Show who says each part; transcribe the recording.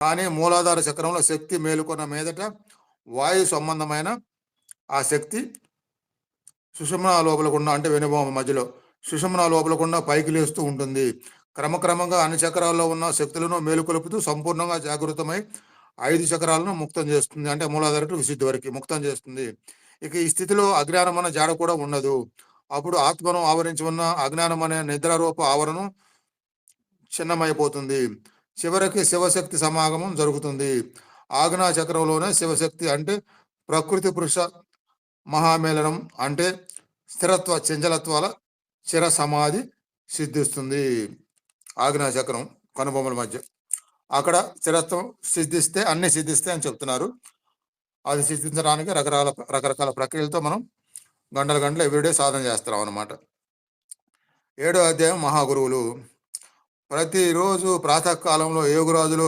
Speaker 1: కానీ మూలాధార చక్రంలో శక్తి మేలుకొన్న మీదట వాయు సంబంధమైన ఆ శక్తి సుషుమ్నా లోపలకుండా అంటే వెనుభూమి మధ్యలో సుషుమ్నా లోపలకుండా పైకి లేస్తూ ఉంటుంది. క్రమక్రమంగా అన్ని చక్రాల్లో ఉన్న శక్తులను మేలుకొలుపుతూ సంపూర్ణంగా జాగృతమై 5 చక్రాలను ముక్తం చేస్తుంది. అంటే మూలాధార టు విశుద్ధి వరకు ముక్తం చేస్తుంది. ఇక ఈ స్థితిలో అజ్ఞానం అనే జాడ కూడా ఉండదు. అప్పుడు ఆత్మను ఆవరించి ఉన్న అజ్ఞానం అనే నిద్రారూప ఆవరణం చిన్నమైపోతుంది. చివరికి శివశక్తి సమాగమం జరుగుతుంది. ఆజ్ఞా చక్రంలోనే శివశక్తి అంటే ప్రకృతి పురుష మహామేళనం అంటే స్థిరత్వ చంచలత్వాల చిర సమాధి సిద్ధిస్తుంది. ఆజ్ఞా చక్రం కనుబొమ్మల మధ్య అక్కడ స్థిరత్వం సిద్ధిస్తే అన్ని సిద్ధిస్తాయి అని చెప్తున్నారు. అది సిద్ధించడానికి రకరకాల ప్రక్రియలతో మనం గంటల గంటలు ఎవ్రీడే సాధన చేస్తున్నాం అన్నమాట. 7వ అధ్యాయం మహాగురువులు. ప్రతిరోజు ప్రాతకాలంలో యోగురాజులు